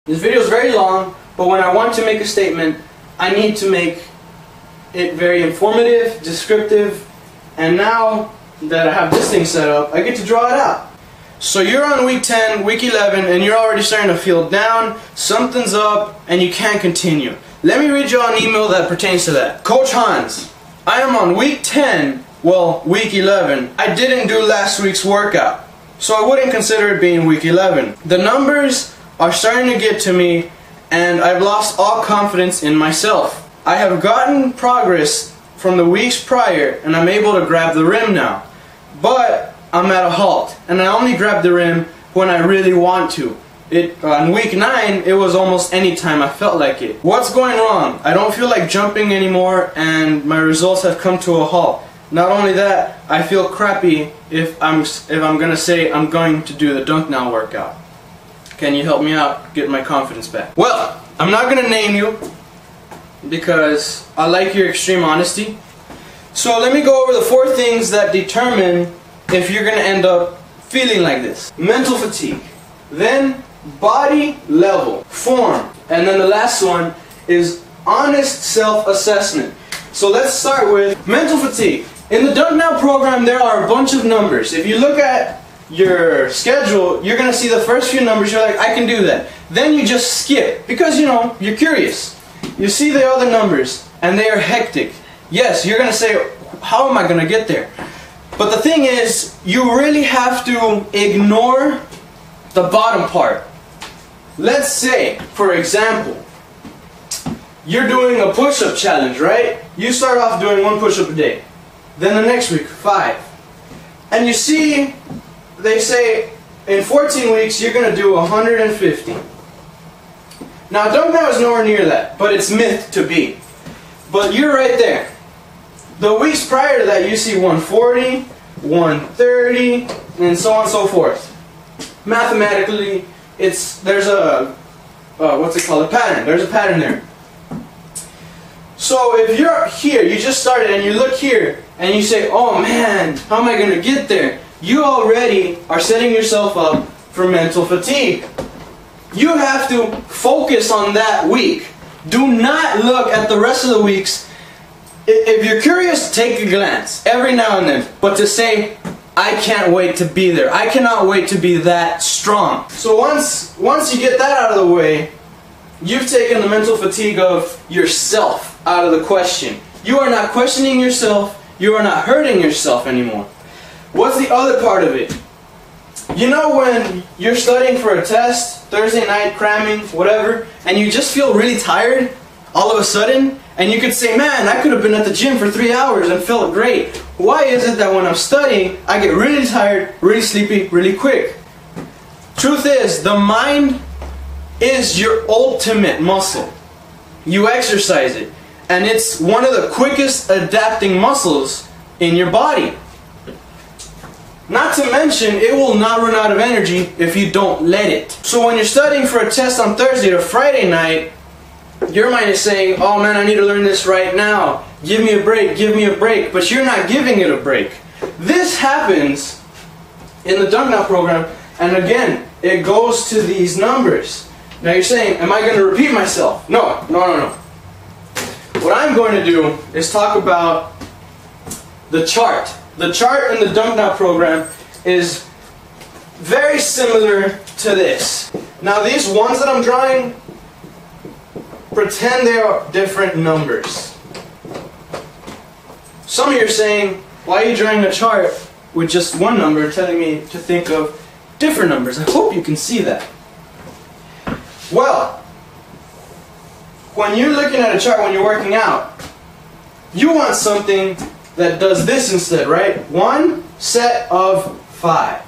This video is very long, but when I want to make a statement, I need to make it very informative, descriptive, and now that I have this thing set up, I get to draw it out. So you're on week 10, week 11, and you're already starting to feel down, something's up, and you can't continue. Let me read you an email that pertains to that. Coach Hans, I am on week 10, well, week 11. I didn't do last week's workout, so I wouldn't consider it being week 11. The numbers are starting to get to me, and I've lost all confidence in myself. I have gotten progress from the weeks prior, and I'm able to grab the rim now. But I'm at a halt, and I only grab the rim when I really want to. On week 9, it was almost any time I felt like it. What's going wrong? I don't feel like jumping anymore, and my results have come to a halt. Not only that, I feel crappy if I'm gonna say I'm going to do the DunkNow workout. Can you help me out, get my confidence back? Well, I'm not gonna name you because I like your extreme honesty. So let me go over the 4 things that determine if you're gonna end up feeling like this. Mental fatigue, then body level, form, and then the last one is honest self-assessment. So let's start with mental fatigue. In the DunkNow program, there are a bunch of numbers. If you look at your schedule, you're gonna see the first few numbers, you're like, I can do that. Then you just skip, because you know, you're curious. You see the other numbers, and they are hectic. Yes, you're gonna say, how am I gonna get there? But the thing is, you really have to ignore the bottom part. Let's say, for example, you're doing a push-up challenge, right? You start off doing 1 push-up a day. Then the next week, 5. And you see, they say, in 14 weeks, you're going to do 150. Now, DunkNow is nowhere near that, but it's myth to be. But you're right there. The weeks prior to that, you see 140, 130, and so on and so forth. Mathematically, there's a pattern. There's a pattern there. So if you're here, you just started, and you look here, and you say, oh man, how am I going to get there? You already are setting yourself up for mental fatigue. You have to focus on that week. Do not look at the rest of the weeks. If you're curious, take a glance every now and then. But to say, I can't wait to be there. I cannot wait to be that strong. So once you get that out of the way, you've taken the mental fatigue of yourself out of the question. You are not questioning yourself. You are not hurting yourself anymore. What's the other part of it? You know when you're studying for a test, Thursday night, cramming, whatever, and you just feel really tired all of a sudden, and you could say, man, I could have been at the gym for 3 hours and felt great. Why is it that when I'm studying, I get really tired, really sleepy, really quick? Truth is, the mind is your ultimate muscle. You exercise it, and it's one of the quickest adapting muscles in your body. Not to mention, it will not run out of energy if you don't let it. So when you're studying for a test on Thursday or Friday night, your mind is saying, oh man, I need to learn this right now. Give me a break, give me a break. But you're not giving it a break. This happens in the DunkNow program, and again, it goes to these numbers. Now you're saying, am I going to repeat myself? No. What I'm going to do is talk about the chart. The chart in the DunkNow program is very similar to this. Now these ones that I'm drawing, pretend they are different numbers. Some of you are saying, why are you drawing a chart with just one number, telling me to think of different numbers? I hope you can see that. Well, when you're looking at a chart when you're working out, you want something that does this instead, right? 1 set of 5.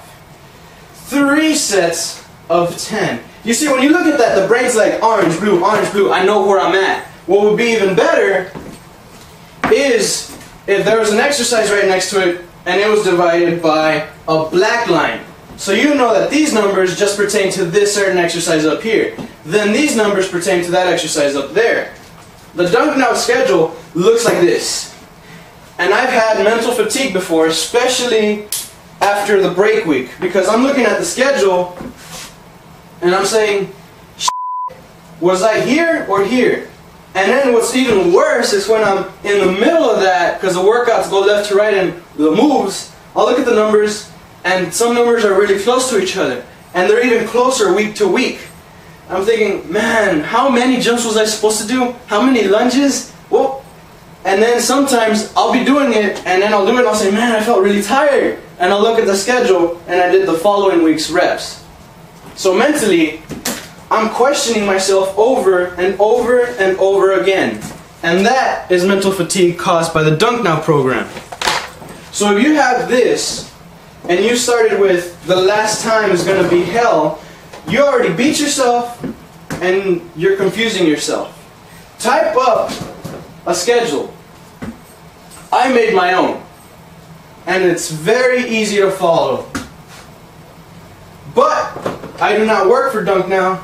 3 sets of 10. You see, when you look at that, the brain's like orange, blue, I know where I'm at. What would be even better is if there was an exercise right next to it and it was divided by a black line. So you know that these numbers just pertain to this certain exercise up here. Then these numbers pertain to that exercise up there. The DunkNow schedule looks like this. And I've had mental fatigue before, especially after the break week, because I'm looking at the schedule and I'm saying, Was I here or here? And then what's even worse is when I'm in the middle of that, because the workouts go left to right and the moves, I'll look at the numbers, and some numbers are really close to each other. And they're even closer week to week. I'm thinking, man, how many jumps was I supposed to do? How many lunges? Well, and then sometimes I'll be doing it, and then I'll do it and I'll say, man, I felt really tired. And I'll look at the schedule, and I did the following week's reps. So mentally, I'm questioning myself over and over and over again. And that is mental fatigue caused by the DunkNow program. So if you have this, and you started with the last time is going to be hell, you already beat yourself and you're confusing yourself. Type up a schedule. I made my own, and it's very easy to follow. But I do not work for DunkNow,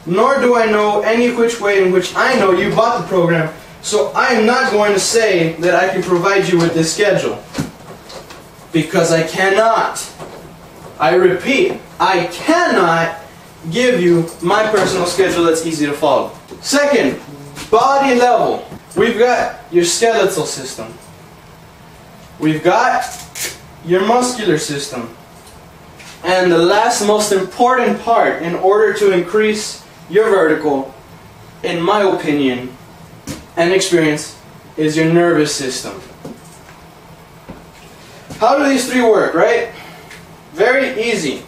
nor do I know any which way in which I know you bought the program, so I am not going to say that I can provide you with this schedule. Because I cannot. I repeat, I cannot give you my personal schedule that's easy to follow. Second, body level. We've got your skeletal system. We've got your muscular system. And the last most important part in order to increase your vertical, in my opinion and experience, is your nervous system. How do these three work, right? Very easy.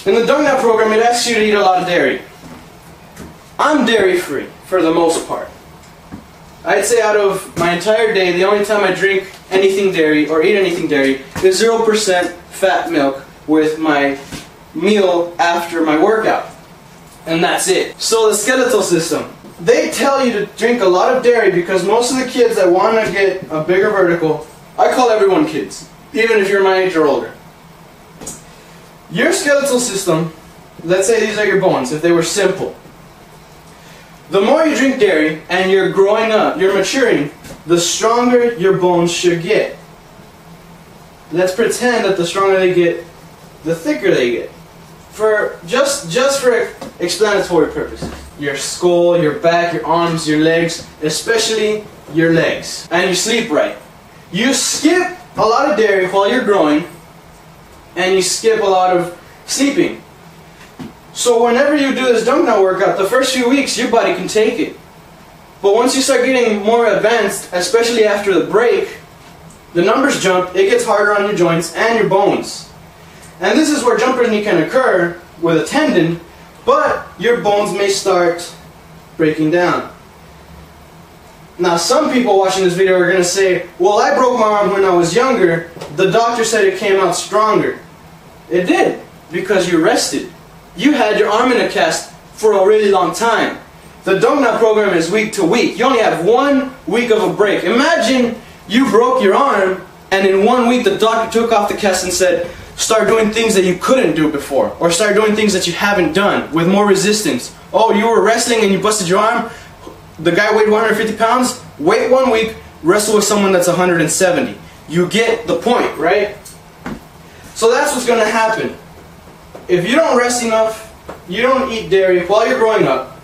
In the DunkNow program, it asks you to eat a lot of dairy. I'm dairy free for the most part. I'd say out of my entire day, the only time I drink anything dairy or eat anything dairy is 0% fat milk with my meal after my workout. And that's it. So the skeletal system. They tell you to drink a lot of dairy because most of the kids that want to get a bigger vertical, I call everyone kids, even if you're my age or older. Your skeletal system, let's say these are your bones, if they were simple. The more you drink dairy and you're growing up, you're maturing, the stronger your bones should get. Let's pretend that the stronger they get, the thicker they get. For just for explanatory purposes. Your skull, your back, your arms, your legs, especially your legs. And you sleep right. You skip a lot of dairy while you're growing, and you skip a lot of sleeping. So whenever you do this DunkNow workout, the first few weeks, your body can take it. But once you start getting more advanced, especially after the break, the numbers jump, it gets harder on your joints and your bones. And this is where jumpers knee can occur with a tendon, but your bones may start breaking down. Now some people watching this video are going to say, well, I broke my arm when I was younger, the doctor said it came out stronger. It did, because you rested. You had your arm in a cast for a really long time. The DunkNow program is week to week. You only have 1 week of a break. Imagine you broke your arm and in 1 week the doctor took off the cast and said, start doing things that you couldn't do before, or start doing things that you haven't done with more resistance. Oh, you were wrestling and you busted your arm? The guy weighed 150 pounds, wait 1 week, wrestle with someone that's 170. You get the point, right? So that's what's going to happen. If you don't rest enough, you don't eat dairy while you're growing up,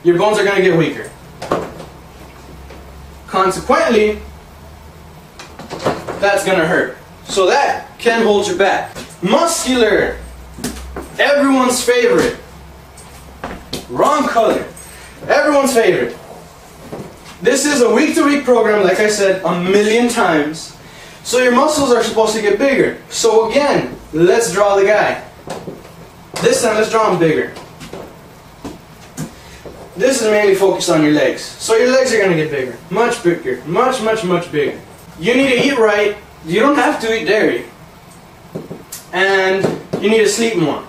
your bones are going to get weaker. Consequently, that's going to hurt. So that can hold you back. Muscular. Everyone's favorite. Wrong color. Everyone's favorite. This is a week-to-week program, like I said, 1,000,000 times. So your muscles are supposed to get bigger. So again, let's draw the guy. This time, let's draw him bigger. This is mainly focused on your legs. So your legs are going to get bigger. Much bigger. Much, much, much bigger. You need to eat right. You don't have to eat dairy. And you need to sleep more.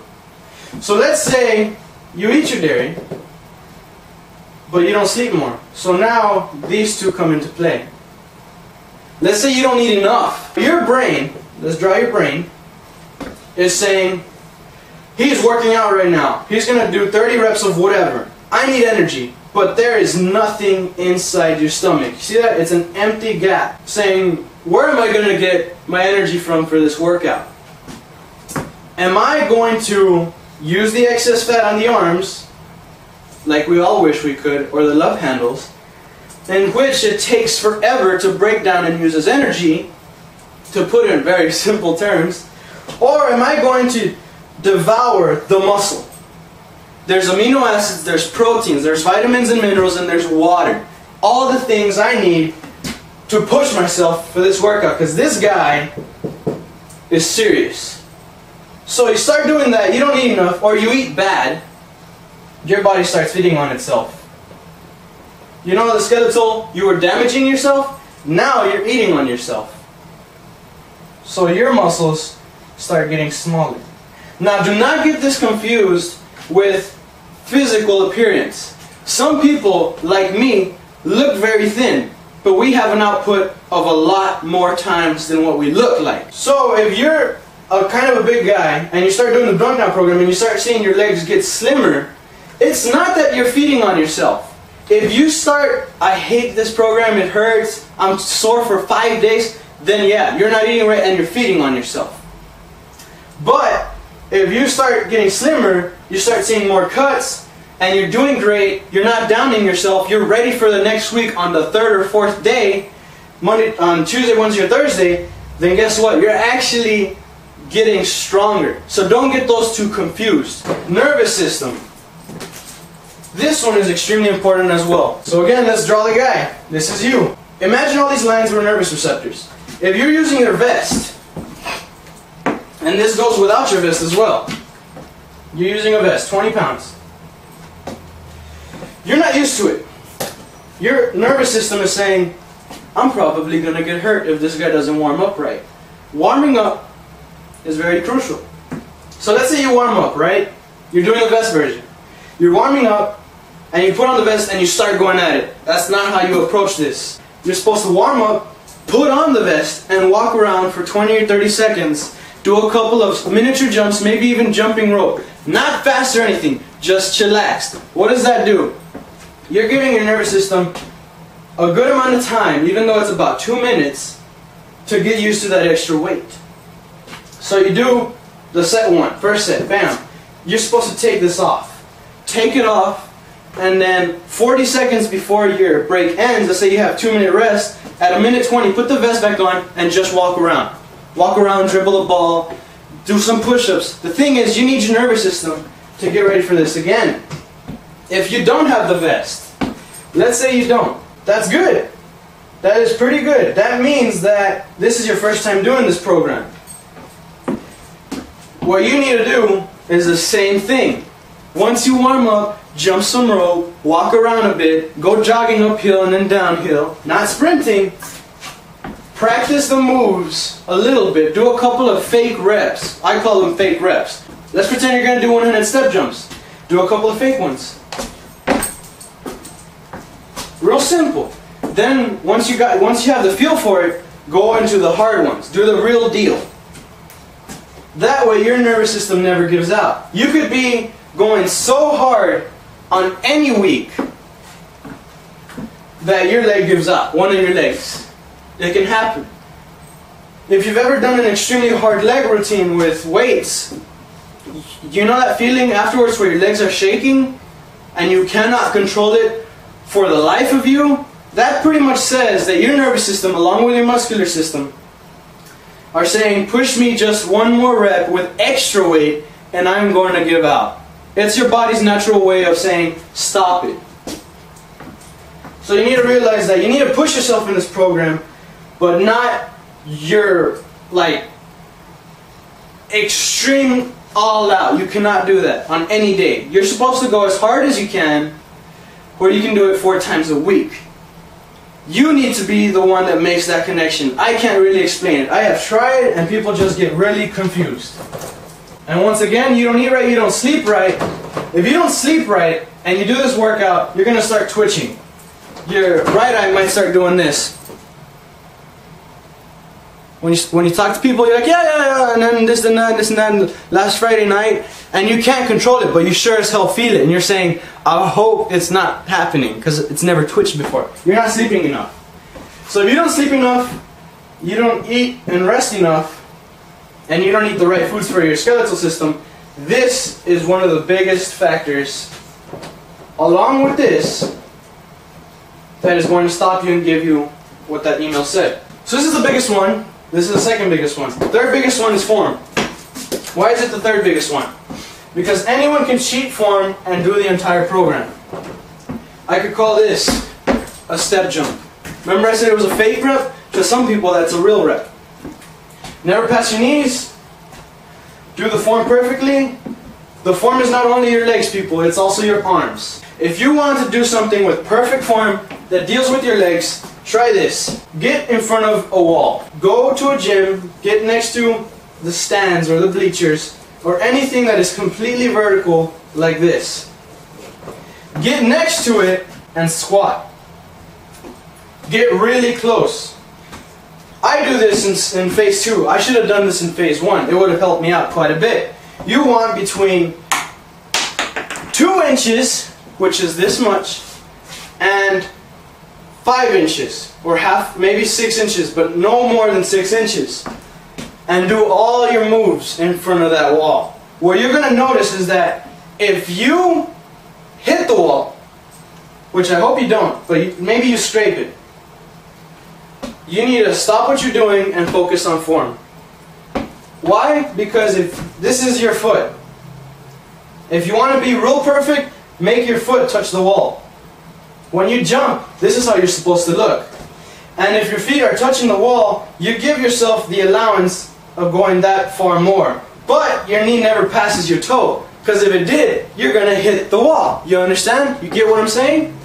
So let's say you eat your dairy, but you don't sleep more. So now these two come into play. Let's say you don't eat enough. Your brain, let's draw your brain, is saying, he's working out right now. He's going to do 30 reps of whatever. I need energy. But there is nothing inside your stomach. You see that? It's an empty gap saying, where am I going to get my energy from for this workout? Am I going to use the excess fat on the arms, like we all wish we could, or the love handles, in which it takes forever to break down and use as energy, to put it in very simple terms, or am I going to devour the muscle? There's amino acids, there's proteins, there's vitamins and minerals, and there's water. All the things I need to push myself for this workout, because this guy is serious. So you start doing that, you don't eat enough, or you eat bad, your body starts feeding on itself. You know the skeletal, you were damaging yourself, now you're eating on yourself. So your muscles start getting smaller. Now do not get this confused with physical appearance. Some people, like me, look very thin, but we have an output of a lot more times than what we look like. So if you're a kind of a big guy and you start doing the DunkNow program and you start seeing your legs get slimmer, it's not that you're feeding on yourself. If you start, I hate this program, it hurts, I'm sore for 5 days, then yeah, you're not eating right and you're feeding on yourself. But if you start getting slimmer, you start seeing more cuts, and you're doing great, you're not downing yourself, you're ready for the next week on the 3rd or 4th day, on Tuesday, Wednesday, or Thursday, then guess what? You're actually getting stronger. So don't get those two confused. Nervous system. This one is extremely important as well. So again, let's draw the guy. This is you. Imagine all these lines were nervous receptors. If you're using your vest, and this goes without your vest as well, you're using a vest, 20 pounds. You're not used to it. Your nervous system is saying, I'm probably going to get hurt if this guy doesn't warm up right. Warming up is very crucial. So let's say you warm up, right? You're doing the vest version. You're warming up, and you put on the vest and you start going at it. That's not how you approach this. You're supposed to warm up, put on the vest, and walk around for 20 or 30 seconds. Do a couple of miniature jumps, maybe even jumping rope. Not fast or anything, just chillaxed. What does that do? You're giving your nervous system a good amount of time, even though it's about 2 minutes, to get used to that extra weight. So you do the set one, first set, bam. You're supposed to take this off. Take it off, and then 40 seconds before your break ends, let's say you have 2-minute rest, at 1:20, put the vest back on and just walk around. Walk around, dribble a ball, do some push-ups. The thing is, you need your nervous system to get ready for this again. If you don't have the vest, let's say you don't, that's good. That is pretty good. That means that this is your first time doing this program. What you need to do is the same thing. Once you warm up, jump some rope, walk around a bit, go jogging uphill and then downhill, not sprinting. Practice the moves a little bit. Do a couple of fake reps. I call them fake reps. Let's pretend you're going to do 100 step jumps. Do a couple of fake ones. Real simple. Then once you have the feel for it, go into the hard ones. Do the real deal. That way your nervous system never gives out. You could be going so hard on any week that your leg gives out, one of your legs. It can happen. If you've ever done an extremely hard leg routine with weights, you know that feeling afterwards where your legs are shaking and you cannot control it for the life of you? That pretty much says that your nervous system, along with your muscular system, are saying, push me just one more rep with extra weight and I'm going to give out. It's your body's natural way of saying, stop it. So you need to realize that you need to push yourself in this program, but not your, like, extreme all out. You cannot do that on any day. You're supposed to go as hard as you can, where you can do it 4 times a week. You need to be the one that makes that connection. I can't really explain it. I have tried and people just get really confused. And once again, you don't eat right, you don't sleep right. If you don't sleep right and you do this workout, you're going to start twitching. Your right eye might start doing this. When you talk to people, you're like, yeah, and then this and that, last Friday night, and you can't control it, but you sure as hell feel it, and you're saying, I hope it's not happening, because it's never twitched before. You're not sleeping enough. So if you don't sleep enough, you don't eat and rest enough, and you don't eat the right foods for your skeletal system, This is one of the biggest factors, along with this, that is going to stop you and give you what that email said. So this is the biggest one. This is the second biggest one. The third biggest one is form. Why is it the third biggest one? Because anyone can cheat form and do the entire program. I could call this a step jump. Remember I said it was a fake rep? To some people that's a real rep. Never pass your knees. Do the form perfectly. The form is not only your legs, people, it's also your arms. If you want to do something with perfect form that deals with your legs, try this. Get in front of a wall. Go to a gym, get next to the stands or the bleachers, or anything that is completely vertical like this. Get next to it and squat. Get really close. I do this in phase 2. I should have done this in phase 1. It would have helped me out quite a bit. You want between 2 inches, which is this much, and 5 inches, or half, maybe 6 inches, but no more than 6 inches. And do all your moves in front of that wall. What you're going to notice is that if you hit the wall, which I hope you don't, but maybe you scrape it, you need to stop what you're doing and focus on form. Why? Because if this is your foot, if you want to be real perfect, make your foot touch the wall. When you jump, this is how you're supposed to look. And if your feet are touching the wall, you give yourself the allowance of going that far more. But your knee never passes your toe, because if it did, you're going to hit the wall. You understand? You get what I'm saying?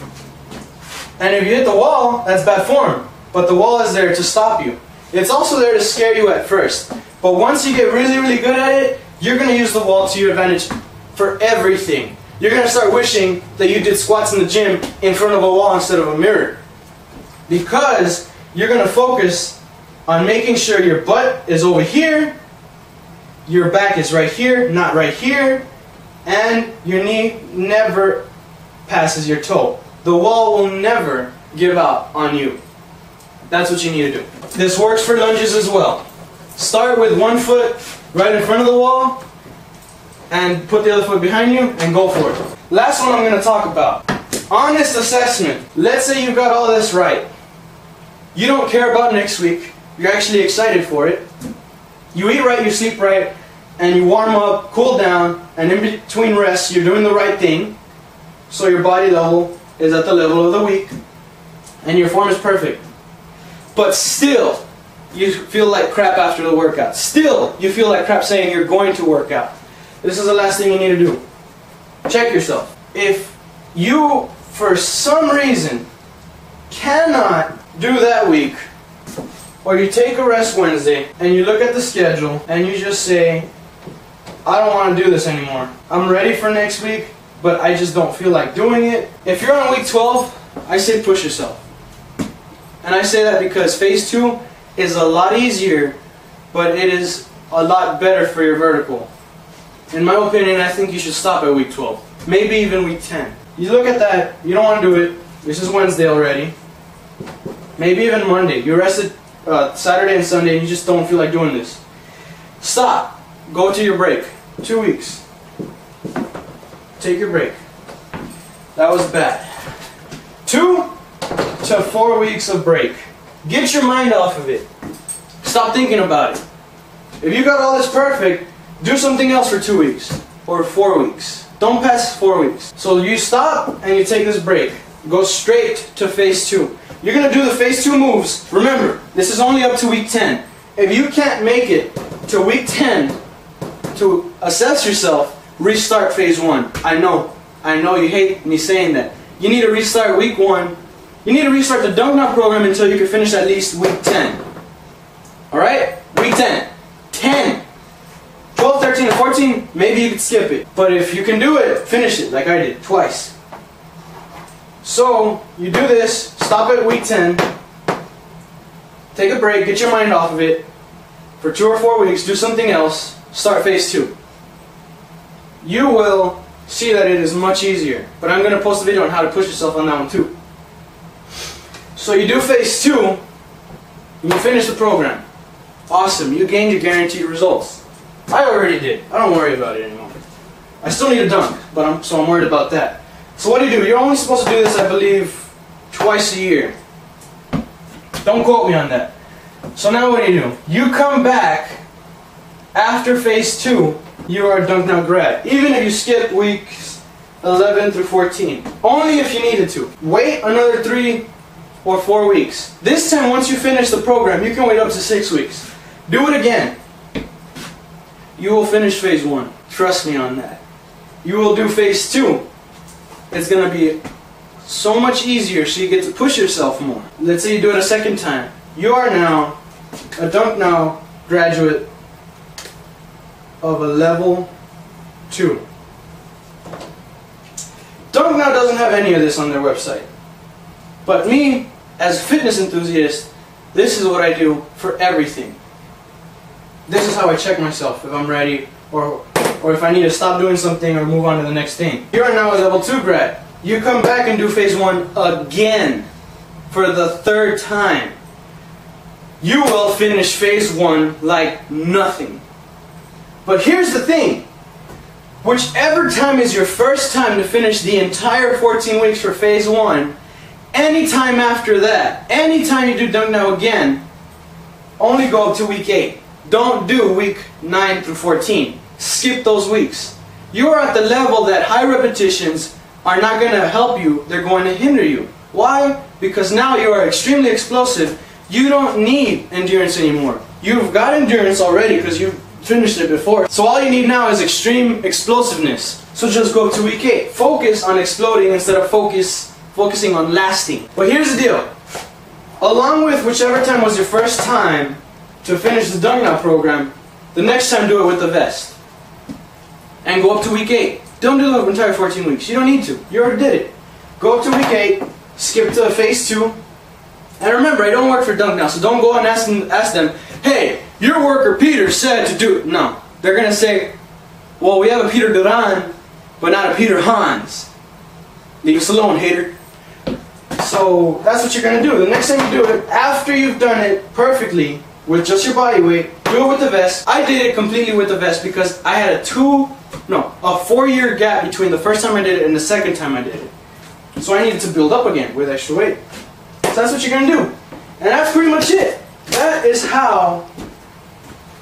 And if you hit the wall, that's bad form. But the wall is there to stop you. It's also there to scare you at first. But once you get really, really good at it, you're going to use the wall to your advantage for everything. You're going to start wishing that you did squats in the gym in front of a wall instead of a mirror. Because you're going to focus on making sure your butt is over here, your back is right here, not right here, and your knee never passes your toe. The wall will never give out on you. That's what you need to do. This works for lunges as well. Start with one foot right in front of the wall and put the other foot behind you and go for it. Last one I'm going to talk about. Honest assessment. Let's say you got all this right. You don't care about next week. You're actually excited for it. You eat right, you sleep right, and you warm up, cool down, and in between rests you're doing the right thing. So your body level is at the level of the week and your form is perfect. But still, you feel like crap after the workout. Still, you feel like crap saying you're going to work out. This is the last thing you need to do. Check yourself. If you, for some reason, cannot do that week, or you take a rest Wednesday, and you look at the schedule, and you just say, I don't want to do this anymore. I'm ready for next week, but I just don't feel like doing it. If you're on week 12, I say push yourself. And I say that because phase 2 is a lot easier, but it is a lot better for your vertical. In my opinion, I think you should stop at week 12. Maybe even week 10. You look at that, you don't want to do it. This is Wednesday already. Maybe even Monday. You rested Saturday and Sunday and you just don't feel like doing this. Stop. Go to your break. 2 weeks. Take your break. That was bad. 2 to 4 weeks of break. Get your mind off of it. Stop thinking about it. If you got all this perfect, do something else for 2 weeks or 4 weeks. Don't pass 4 weeks. So you stop and you take this break. Go straight to phase 2. You're going to do the phase 2 moves. Remember, this is only up to week 10. If you can't make it to week 10 to assess yourself, restart phase 1. I know you hate me saying that. You need to restart week 1. You need to restart the DunkNow program until you can finish at least week 10. Alright? Week 10. 10. 12, 13, and 14, maybe you could skip it. But if you can do it, finish it like I did, twice. So, you do this, stop at week 10, take a break, get your mind off of it, for 2 or 4 weeks, do something else, start phase 2. You will see that it is much easier. But I'm going to post a video on how to push yourself on that one too. So you do phase 2, and you finish the program. Awesome, you gained your guaranteed results. I already did. I don't worry about it anymore. I still need a dunk, but I'm worried about that. So what do? You're only supposed to do this, I believe, twice a year. Don't quote me on that. So now what do? You come back after phase 2, you are a DunkNow grad. Even if you skip weeks 11 through 14. Only if you needed to. Wait another 3 or 4 weeks. This time, once you finish the program, you can wait up to 6 weeks. Do it again. You will finish phase 1. Trust me on that. You will do phase 2. It's going to be so much easier, so you get to push yourself more. Let's say you do it a second time. You are now a DunkNow graduate of a level 2. DunkNow doesn't have any of this on their website. But me, as a fitness enthusiast, this is what I do for everything. This is how I check myself if I'm ready, or if I need to stop doing something or move on to the next thing. You are now a level 2 grad. You come back and do phase 1 again for the 3rd time. You will finish phase 1 like nothing. But here's the thing. Whichever time is your first time to finish the entire 14 weeks for phase 1, any time after that, anytime you do DunkNow again, only go up to week 8. Don't do week 9 through 14. Skip those weeks. You are at the level that high repetitions are not going to help you, they're going to hinder you. Why? Because now you are extremely explosive. You don't need endurance anymore. You've got endurance already because you've finished it before. So all you need now is extreme explosiveness. So just go up to week 8. Focus on exploding instead of focusing on lasting. But here's the deal. Along with whichever time was your first time to finish the DunkNow program, the next time do it with the vest. And go up to week 8. Don't do the entire 14 weeks. You don't need to. You already did it. Go up to week 8, skip to phase 2. And remember, I don't work for DunkNow, so don't go and ask them, hey, your worker Peter said to do it. No. They're going to say, well, we have a Peter Duran, but not a Peter Hans. Leave us alone, hater. So that's what you're going to do. The next time you do it, after you've done it perfectly, with just your body weight, do it with the vest. I did it completely with the vest because I had a 4-year gap between the first time I did it and the second time I did it. So I needed to build up again with extra weight. So that's what you're going to do. And that's pretty much it. That is how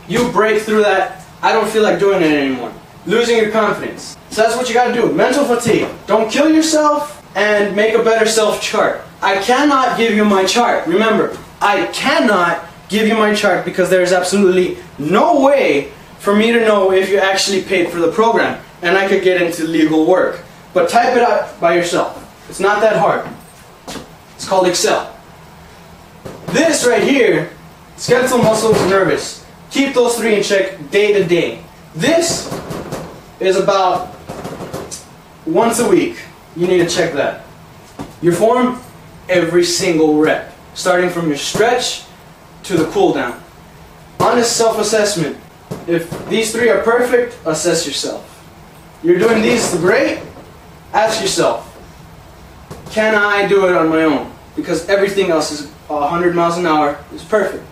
you break through that I don't feel like doing it anymore. Losing your confidence. So that's what you got to do. Mental fatigue. Don't kill yourself and make a better self chart. I cannot give you my chart. Remember, I cannot give you my chart because there is absolutely no way for me to know if you actually paid for the program, and I could get into legal work. But type it out by yourself. It's not that hard. It's called Excel. This right here, skeletal muscles, nervous. Keep those 3 in check day to day. This is about once a week. You need to check that. Your form, every single rep. Starting from your stretch to the cool down. Honest self-assessment. If these 3 are perfect, assess yourself. You're doing these great, ask yourself, can I do it on my own? Because everything else is 100 miles an hour is perfect.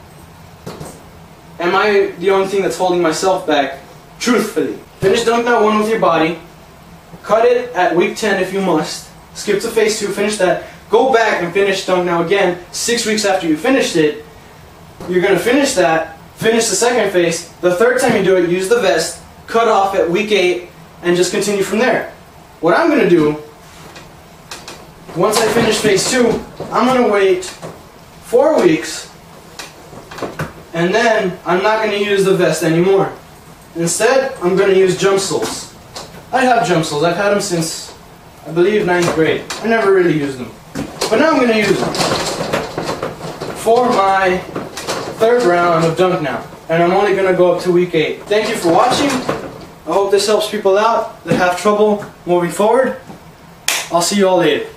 Am I the only thing that's holding myself back? Truthfully. Finish DunkNow 1 with your body. Cut it at week 10 if you must. Skip to phase 2, finish that. Go back and finish DunkNow again 6 weeks after you finished it. You're going to finish that, finish the second phase. The 3rd time you do it, use the vest, cut off at week 8, and just continue from there. What I'm going to do, once I finish phase 2, I'm going to wait 4 weeks, and then I'm not going to use the vest anymore. Instead, I'm going to use jump soles. I have jump soles. I've had them since, I believe, 9th grade. I never really used them. But now I'm going to use them for my 3rd round of DunkNow, and I'm only going to go up to week 8. Thank you for watching. I hope this helps people out that have trouble moving forward. I'll see you all later.